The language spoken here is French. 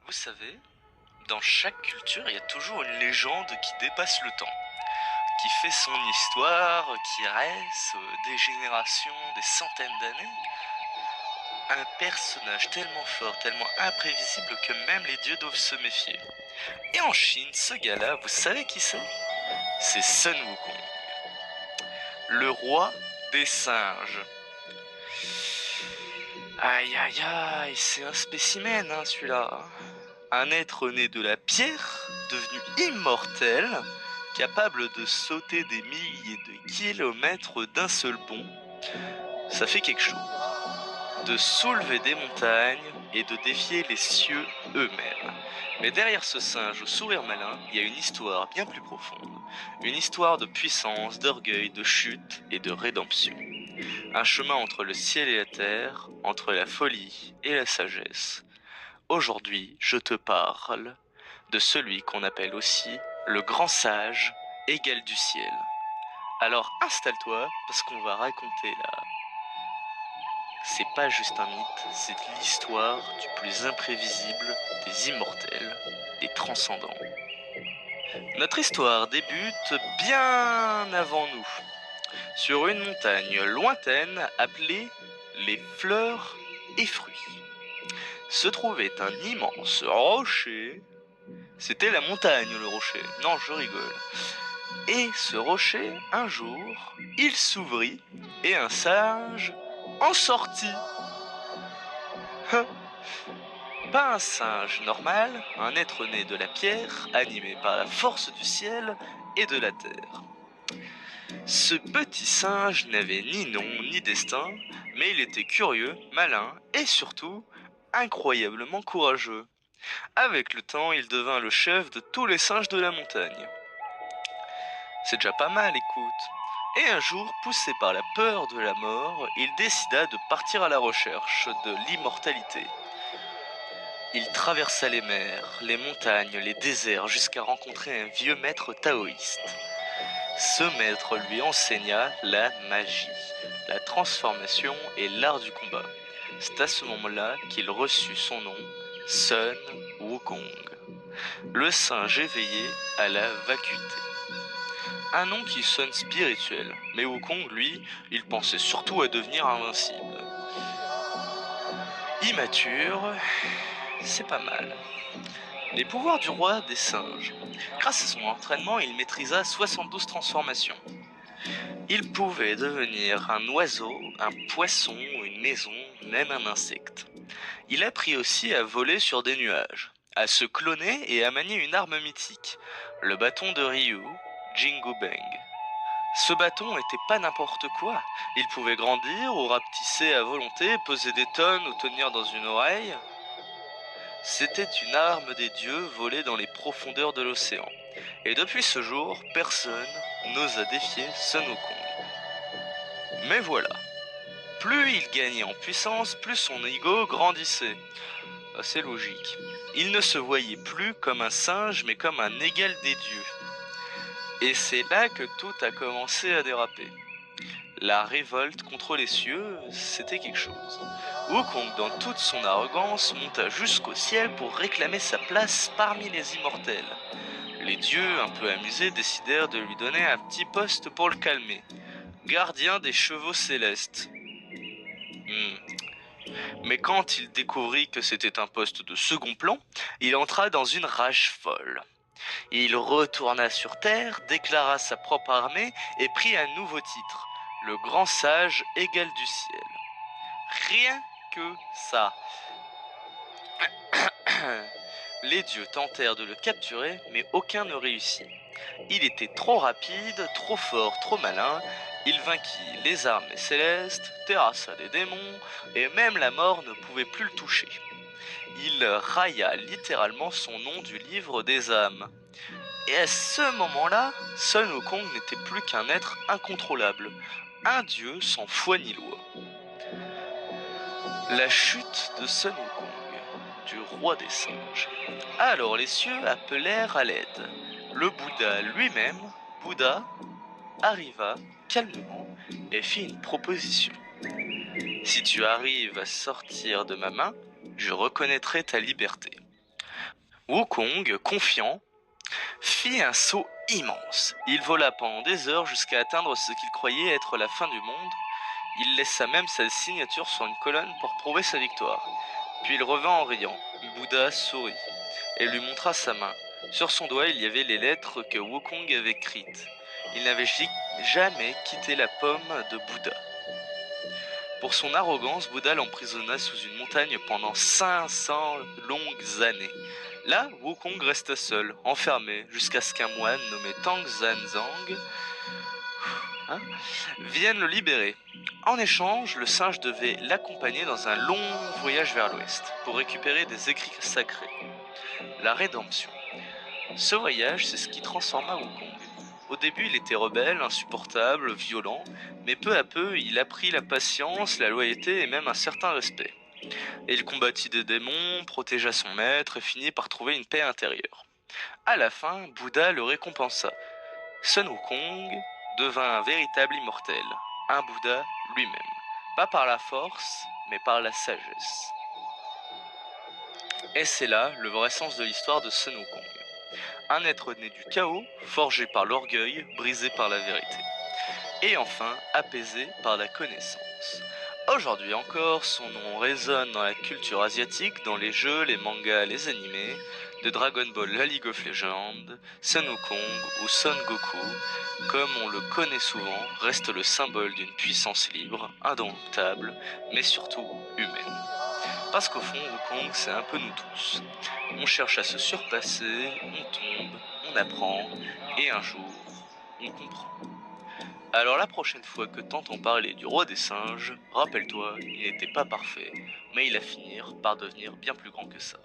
Vous savez, dans chaque culture, il y a toujours une légende qui dépasse le temps, qui fait son histoire, qui reste des générations, des centaines d'années. Un personnage tellement fort, tellement imprévisible que même les dieux doivent se méfier. Et en Chine, ce gars-là, vous savez qui c'est? C'est Sun Wukong, le roi des singes. Aïe aïe aïe, c'est un spécimen celui-là. Un être né de la pierre, devenu immortel, capable de sauter des milliers de kilomètres d'un seul bond. Ça fait quelque chose. De soulever des montagnes et de défier les cieux eux-mêmes. Mais derrière ce singe au sourire malin, il y a une histoire bien plus profonde. Une histoire de puissance, d'orgueil, de chute et de rédemption. Un chemin entre le ciel et la terre, entre la folie et la sagesse. Aujourd'hui, je te parle de celui qu'on appelle aussi le grand sage égal du ciel. Alors installe-toi parce qu'on va raconter là. C'est pas juste un mythe, c'est l'histoire du plus imprévisible, des immortels, des transcendants. Notre histoire débute bien avant nous, sur une montagne lointaine appelée les Fleurs et Fruits. Se trouvait un immense rocher. C'était la montagne, le rocher. Non, je rigole. Et ce rocher, un jour, il s'ouvrit et un singe en sortit. Pas un singe normal, un être né de la pierre, animé par la force du ciel et de la terre. Ce petit singe n'avait ni nom ni destin, mais il était curieux, malin et surtout incroyablement courageux. Avec le temps, il devint le chef de tous les singes de la montagne. C'est déjà pas mal, écoute. Et un jour, poussé par la peur de la mort, il décida de partir à la recherche de l'immortalité. Il traversa les mers, les montagnes, les déserts, jusqu'à rencontrer un vieux maître taoïste. Ce maître lui enseigna la magie, la transformation et l'art du combat. C'est à ce moment-là qu'il reçut son nom, Sun Wukong, le singe éveillé à la vacuité. Un nom qui sonne spirituel, mais Wukong, lui, il pensait surtout à devenir invincible. Immature, c'est pas mal. Les pouvoirs du roi des singes. Grâce à son entraînement, il maîtrisa 72 transformations. Il pouvait devenir un oiseau, un poisson, une maison, même un insecte. Il apprit aussi à voler sur des nuages, à se cloner et à manier une arme mythique, le bâton de Ryu, Jingu Bang. Ce bâton n'était pas n'importe quoi. Il pouvait grandir ou rapetisser à volonté, peser des tonnes ou tenir dans une oreille. C'était une arme des dieux volée dans les profondeurs de l'océan. Et depuis ce jour, personne n'osa défier Sun Wukong. Mais voilà, plus il gagnait en puissance, plus son ego grandissait. C'est logique. Il ne se voyait plus comme un singe, mais comme un égal des dieux. Et c'est là que tout a commencé à déraper. La révolte contre les cieux, c'était quelque chose. Wukong, dans toute son arrogance, monta jusqu'au ciel pour réclamer sa place parmi les immortels. Les dieux, un peu amusés, décidèrent de lui donner un petit poste pour le calmer. Gardien des chevaux célestes. Mais quand il découvrit que c'était un poste de second plan, il entra dans une rage folle. Il retourna sur Terre, déclara sa propre armée et prit un nouveau titre, le grand sage égal du ciel. Rien que ça. Les dieux tentèrent de le capturer, mais aucun ne réussit. Il était trop rapide, trop fort, trop malin. Il vainquit les armées célestes, terrassa des démons, et même la mort ne pouvait plus le toucher. Il railla littéralement son nom du livre des âmes. Et à ce moment-là, Sun Wukong n'était plus qu'un être incontrôlable, un dieu sans foi ni loi. La chute de Sun Wukong, du roi des singes. Alors les cieux appelèrent à l'aide. Le Bouddha lui-même, Bouddha, arriva calmement et fit une proposition. Si tu arrives à sortir de ma main, je reconnaîtrai ta liberté. Wukong, confiant, fit un saut immense. Il vola pendant des heures jusqu'à atteindre ce qu'il croyait être la fin du monde. Il laissa même sa signature sur une colonne pour prouver sa victoire. Puis il revint en riant. Bouddha sourit et lui montra sa main. Sur son doigt, il y avait les lettres que Wukong avait écrites. Il n'avait jamais quitté la pomme de Bouddha. Pour son arrogance, Bouddha l'emprisonna sous une montagne pendant 500 longues années. Là, Wukong resta seul, enfermé, jusqu'à ce qu'un moine nommé Tang Zanzang vienne le libérer. En échange, le singe devait l'accompagner dans un long voyage vers l'ouest pour récupérer des écrits sacrés. La rédemption. Ce voyage, c'est ce qui transforma Wukong. Au début, il était rebelle, insupportable, violent, mais peu à peu, il apprit la patience, la loyauté et même un certain respect. Et il combattit des démons, protégea son maître et finit par trouver une paix intérieure. À la fin, Bouddha le récompensa. Sun Wukong devint un véritable immortel, un Bouddha lui-même. Pas par la force, mais par la sagesse. Et c'est là le vrai sens de l'histoire de Sun Wukong. Un être né du chaos, forgé par l'orgueil, brisé par la vérité. Et enfin, apaisé par la connaissance. Aujourd'hui encore, son nom résonne dans la culture asiatique, dans les jeux, les mangas, les animés, de Dragon Ball à League of Legends, Sun Wukong ou Son Goku, comme on le connaît souvent, reste le symbole d'une puissance libre, indomptable, mais surtout humaine. Parce qu'au fond, Wukong, c'est un peu nous tous. On cherche à se surpasser, on tombe, on apprend, et un jour, on comprend. Alors la prochaine fois que t'entends parler du roi des singes, rappelle-toi, il n'était pas parfait, mais il a fini par devenir bien plus grand que ça.